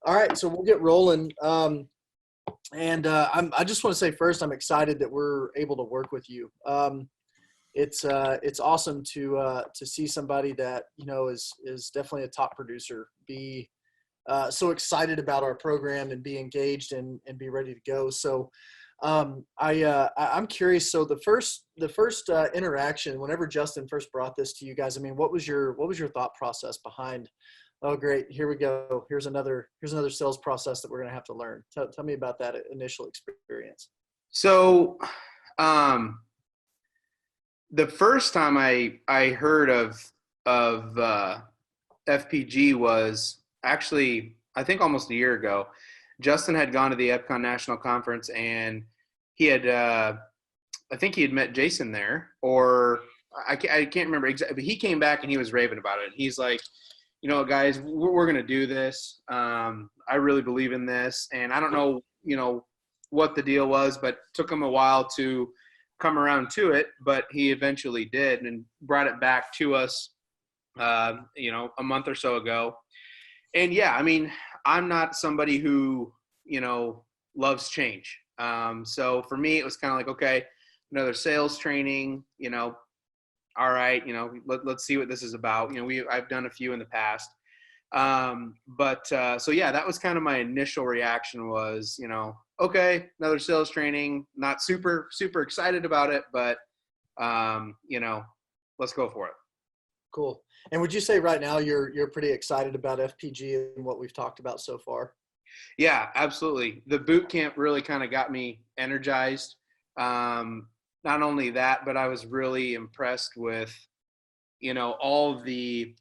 All right, so we'll get rolling. I just want to say first, I'm excited that we're able to work with you. It's awesome to see somebody that is definitely a top producer be so excited about our program and be engaged and be ready to go. So I'm curious. So the first interaction, whenever Justin first brought this to you guys, I mean, what was your thought process behind? Oh, great! Here we go. Here's another sales process that we're going to have to learn. Tell me about that initial experience. So, um, the first time I heard of FPG was actually, I think, almost a year ago. Justin had gone to the EPCON National Conference, and he had I think he had met Jason there, or I can't remember exactly, but he came back and he was raving about it. He's like, guys, we're going to do this. I really believe in this. And I don't know, what the deal was, but it took him a while to come around to it, but he eventually did and brought it back to us, a month or so ago. And yeah, I mean, I'm not somebody who, loves change. So for me, it was kind of like, okay, another sales training, all right, let's see what this is about. I've done a few in the past. So yeah, that was kind of my initial reaction was, okay, another sales training, not super, super excited about it, but, let's go for it. Cool. And would you say right now you're pretty excited about FPG and what we've talked about so far? Yeah, absolutely. The boot camp really kind of got me energized. Not only that, but I was really impressed with, all the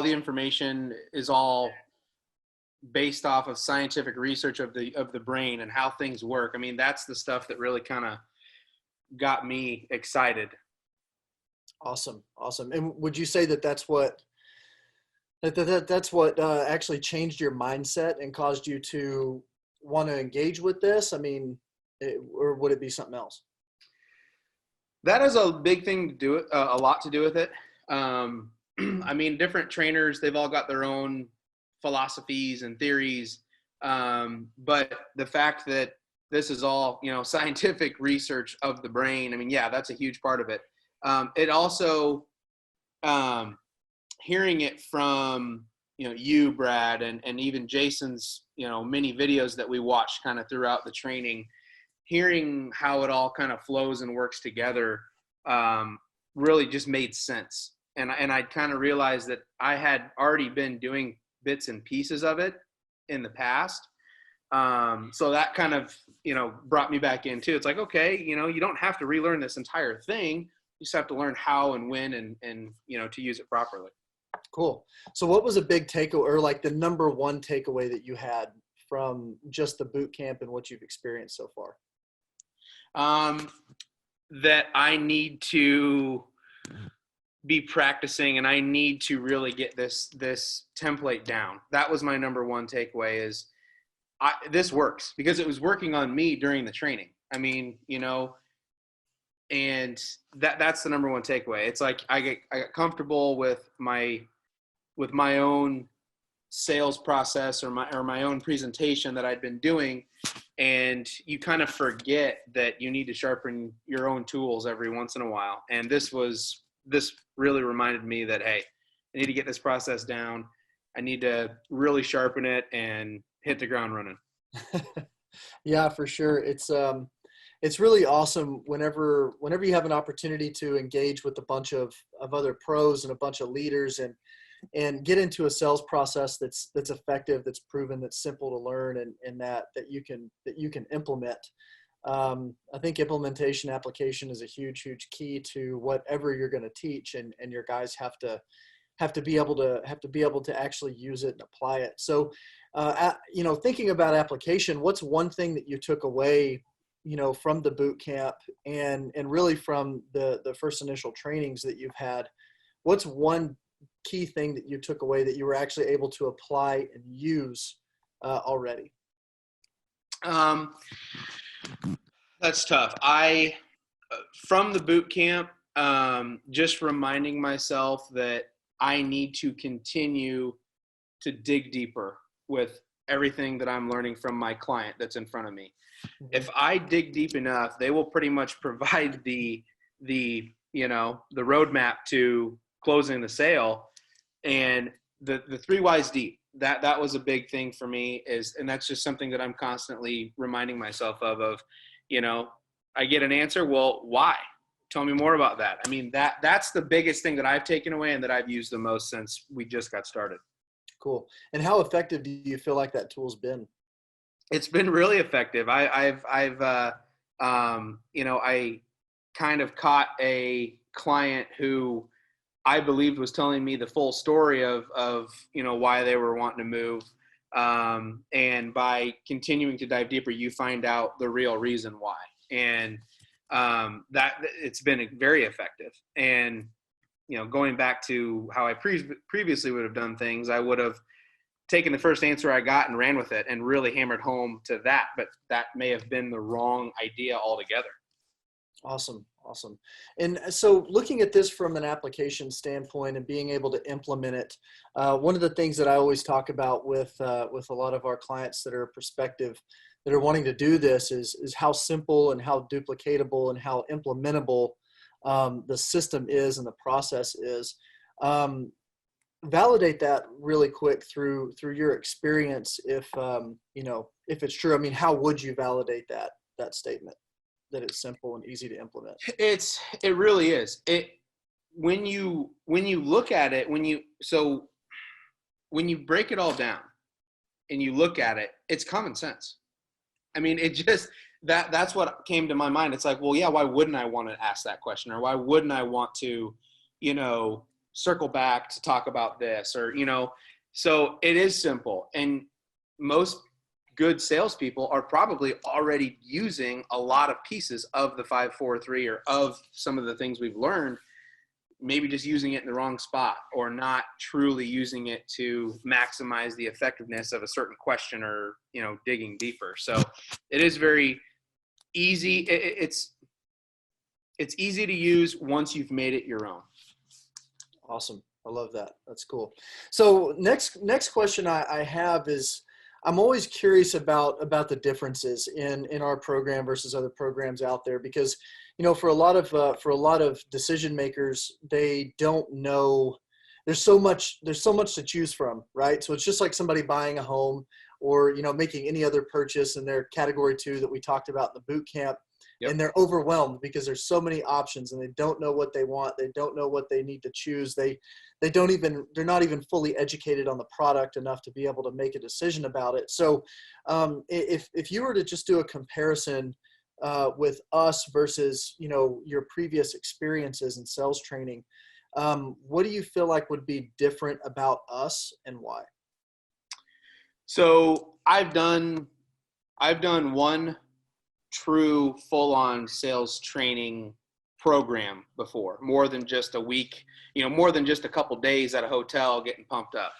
information is all based off of scientific research of the brain and how things work. I mean, that's the stuff that really kind of got me excited. Awesome. And would you say that that's what actually changed your mindset and caused you to want to engage with this? I mean, or would it be something else? That is a big thing to do it, a lot to do with it. I mean, different trainers, they've all got their own philosophies and theories. But the fact that this is all, scientific research of the brain, I mean, yeah, that's a huge part of it. It also, hearing it from, you, Brad, and even Jason's, many videos that we watched kind of throughout the training, hearing how it all kind of flows and works together, really just made sense. And I kind of realized that I had already been doing bits and pieces of it in the past. So that kind of, brought me back in too. It's like, okay, you don't have to relearn this entire thing. You just have to learn how and when and to use it properly. Cool. So what was a big takeaway, or like the number one takeaway that you had from just the boot camp and what you've experienced so far? That I need to be practicing and I need to really get this template down. That was my number one takeaway is this works because it was working on me during the training. I mean, and that's the number one takeaway. It's like I got comfortable with my own sales process or my own presentation that I'd been doing, and you kind of forget that you need to sharpen your own tools every once in a while. And this really reminded me that, hey, I need to get this process down. I need to really sharpen it and hit the ground running. Yeah, for sure. It's really awesome whenever you have an opportunity to engage with a bunch of other pros and a bunch of leaders and get into a sales process that's effective, that's proven, that's simple to learn, and that you can implement. I think implementation application is a huge key to whatever you're going to teach, and your guys have to be able to actually use it and apply it. So, thinking about application, what's one thing that you took away, from the boot camp and really from the first initial trainings that you've had? What's one key thing that you took away that you were actually able to apply and use already? That's tough. From the boot camp, just reminding myself that I need to continue to dig deeper with everything that I'm learning from my client that's in front of me. Mm-hmm. If I dig deep enough, they will pretty much provide the roadmap to closing the sale. And the three whys deep, that was a big thing for me, and that's just something that I'm constantly reminding myself of, I get an answer. Well, why? Tell me more about that. I mean, that's the biggest thing that I've taken away and that I've used the most since we just got started. Cool. And how effective do you feel like that tool's been? It's been really effective. I kind of caught a client who I believed was telling me the full story of why they were wanting to move. And by continuing to dive deeper, you find out the real reason why. And that it's been very effective. And, going back to how I previously would have done things, I would have taken the first answer I got and ran with it and really hammered home to that. But that may have been the wrong idea altogether. Awesome. Awesome. And so looking at this from an application standpoint and being able to implement it, one of the things that I always talk about with a lot of our clients that are prospective, that are wanting to do this is how simple and how duplicatable and how implementable the system is and the process is. Validate that really quick through your experience. If it's true, I mean, how would you validate that statement, that it's simple and easy to implement? It really is. When you look at it, when you break it all down and you look at it, it's common sense. I mean, it just that's what came to my mind. It's like, well, yeah, why wouldn't I want to ask that question, or why wouldn't I want to, circle back to talk about this, or so it is simple. And most good salespeople are probably already using a lot of pieces of the 5-4-3 or of some of the things we've learned, maybe just using it in the wrong spot or not truly using it to maximize the effectiveness of a certain question or, digging deeper. So it is very easy. It's easy to use once you've made it your own. Awesome. I love that. That's cool. So next question I have is, I'm always curious about the differences in our program versus other programs out there, because, for a lot of decision makers, they don't know, there's so much to choose from, right? So it's just like somebody buying a home or, making any other purchase in their category 2 that we talked about in the boot camp. Yep. And they're overwhelmed because there's so many options and they don't know what they want. They don't know what they need to choose. They're not even fully educated on the product enough to be able to make a decision about it. So if you were to just do a comparison with us versus, your previous experiences in sales training, what do you feel like would be different about us and why? So I've done one true full-on sales training program before, more than just a week, more than just a couple days at a hotel getting pumped up.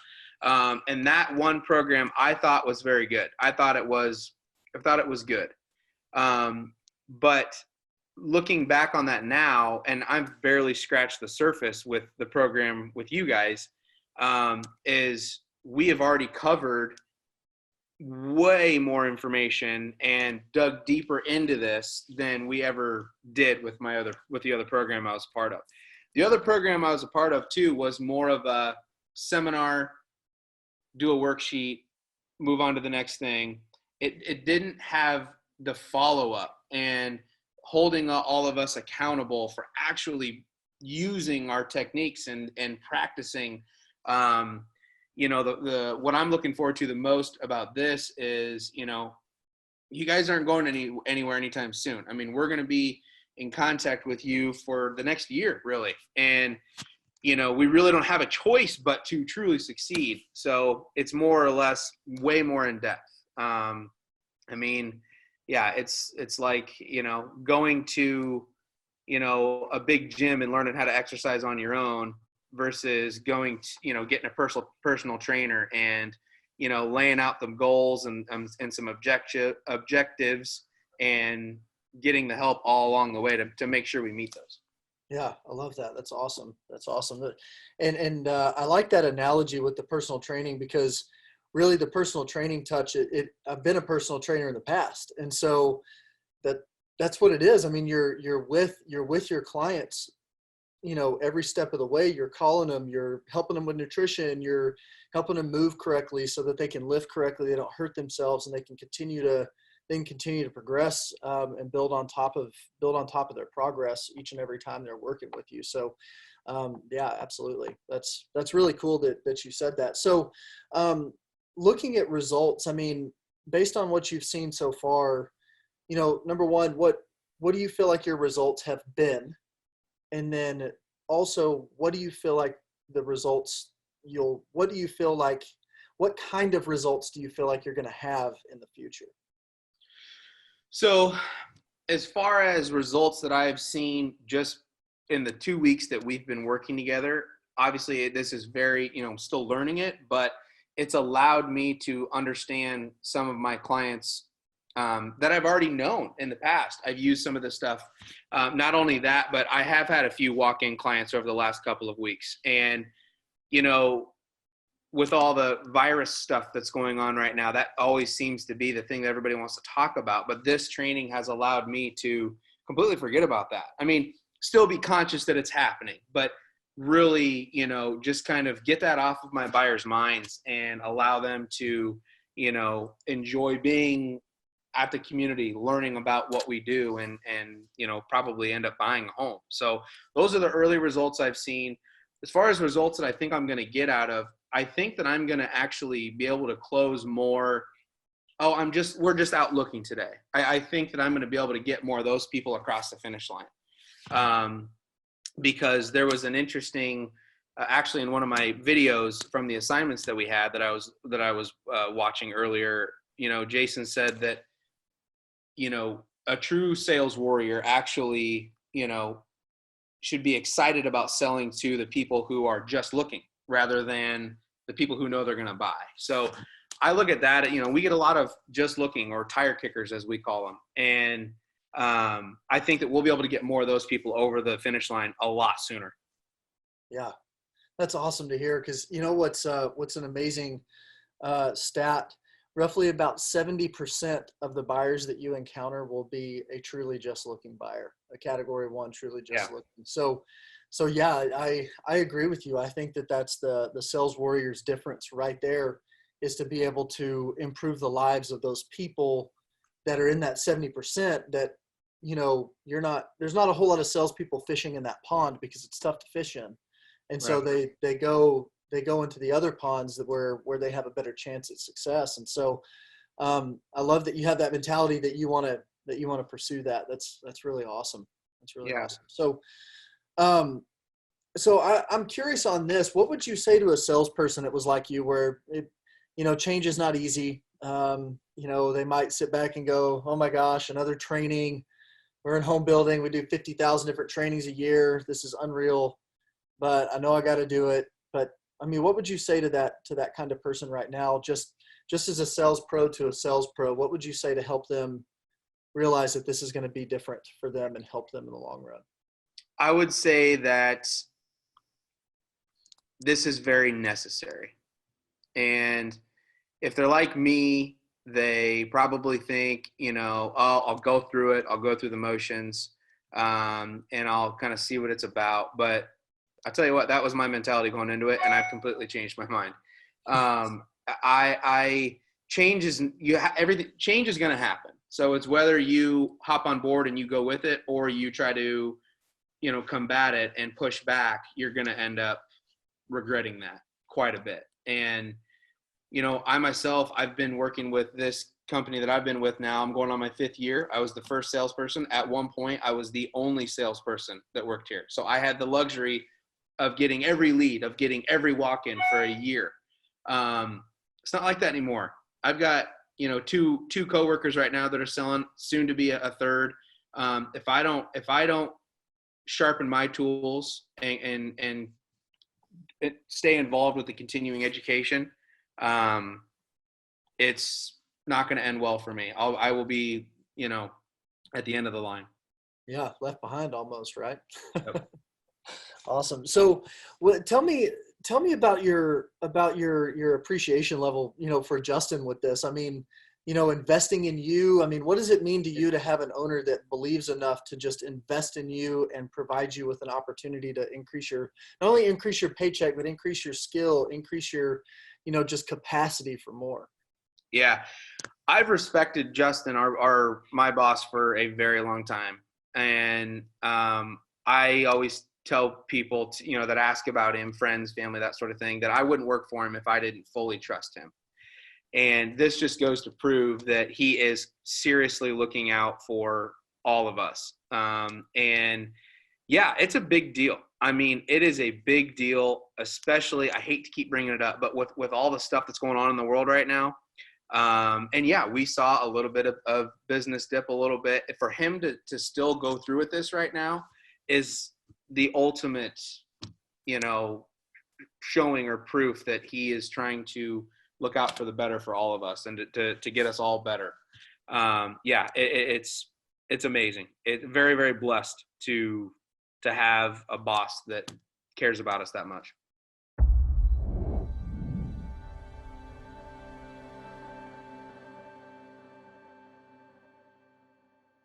And that one program I thought was very good. I thought it was good. But looking back on that now, and I've barely scratched the surface with the program with you guys, is we have already covered way more information and dug deeper into this than we ever did with the other program I was a part of. The other program I was a part of too was more of a seminar, do a worksheet, move on to the next thing. It didn't have the follow-up and holding all of us accountable for actually using our techniques and practicing. What I'm looking forward to the most about this is, you guys aren't going anywhere anytime soon. I mean, we're going to be in contact with you for the next year, really. And, we really don't have a choice but to truly succeed. So it's more or less way more in depth. It's like, going to, a big gym and learning how to exercise on your own versus going to, getting a personal trainer and, laying out the goals and some objectives and getting the help all along the way to make sure we meet those. Yeah, I love that. That's awesome. That's awesome. And I like that analogy with the personal training, because really the personal training touch, I've been a personal trainer in the past. And so that's what it is. I mean, you're with your clients, every step of the way. You're calling them, you're helping them with nutrition, you're helping them move correctly so that they can lift correctly, they don't hurt themselves, and they can continue to progress, and build on top of their progress each and every time they're working with you. So yeah, absolutely. That's really cool that you said that. So looking at results, I mean, based on what you've seen so far, number one, what do you feel like your results have been? And then also, what do you feel like the results what do you feel like, what kind of results do you feel like you're going to have in the future? So as far as results that I've seen just in the 2 weeks that we've been working together, obviously this is very, still learning it, but it's allowed me to understand some of my clients that I've already known in the past. I've used some of this stuff. Not only that, but I have had a few walk-in clients over the last couple of weeks. And, with all the virus stuff that's going on right now, that always seems to be the thing that everybody wants to talk about. But this training has allowed me to completely forget about that. I mean, still be conscious that it's happening, but really, just kind of get that off of my buyers' minds and allow them to, enjoy being at the community, learning about what we do, and probably end up buying a home. So those are the early results I've seen. As far as results that I think I'm going to get out of, I think that I'm going to actually be able to close more. We're just out looking today. I think that I'm going to be able to get more of those people across the finish line. Because there was an interesting, actually in one of my videos from the assignments that we had that I was watching earlier, Jason said that, a true sales warrior actually, should be excited about selling to the people who are just looking rather than the people who know they're going to buy. So I look at that, we get a lot of just looking, or tire kickers as we call them. And I think that we'll be able to get more of those people over the finish line a lot sooner. Yeah, that's awesome to hear. Because what's an amazing stat, roughly about 70% of the buyers that you encounter will be a truly just looking buyer, a category 1 truly just looking. So yeah, I agree with you. I think that's the sales warrior's difference right there, is to be able to improve the lives of those people that are in that 70% that, there's not a whole lot of salespeople fishing in that pond because it's tough to fish in. And so Right. they go into the other ponds where they have a better chance at success. And so I love that you have that mentality that you want to pursue that. That's really awesome. That's really Yeah. awesome. So I'm curious on this. What would you say to a salesperson that was like you, where change is not easy? They might sit back and go, "Oh my gosh, another training. We're in home building. We do 50,000 different trainings a year. This is unreal, but I know I got to do it." But I mean, what would you say to that kind of person right now? Just as a sales pro to a sales pro, what would you say to help them realize that this is going to be different for them and help them in the long run? I would say that this is very necessary. And if they're like me, they probably think, I'll go through it. I'll go through the motions, and I'll kind of see what it's about. But I tell you what, that was my mentality going into it, and I've completely changed my mind. I change is everything. Change is going to happen. So it's whether you hop on board and you go with it, or you try to, combat it and push back. You're going to end up regretting that quite a bit. And I myself, I've been working with this company that I've been with now. I'm going on my 5th year. I was the first salesperson. At one point, I was the only salesperson that worked here. So I had the luxury of getting every lead, of getting every walk-in for a year. It's not like that anymore. I've got, two coworkers right now that are selling, soon to be a third. If I don't sharpen my tools and stay involved with the continuing education, it's not going to end well for me. I will be, at the end of the line. Yeah, left behind almost, right? Yep. Awesome. So tell me tell me about your appreciation level, for Justin with this. I mean, investing in you. I mean, what does it mean to you to have an owner that believes enough to just invest in you and provide you with an opportunity to not only increase your paycheck, but increase your skill, increase your, just capacity for more? Yeah, I've respected Justin, my boss, for a very long time, and I always tell people that ask about him, friends, family, that sort of thing, that I wouldn't work for him if I didn't fully trust him. And this just goes to prove that he is seriously looking out for all of us. And yeah, it's a big deal. I mean, it is a big deal, especially, I hate to keep bringing it up, but with all the stuff that's going on in the world right now. And yeah, we saw a little bit of business dip a little bit. For him to still go through with this right now is the ultimate, showing or proof that he is trying to look out for the better for all of us and to get us all better. Yeah, it's amazing. It's very, very blessed to have a boss that cares about us that much.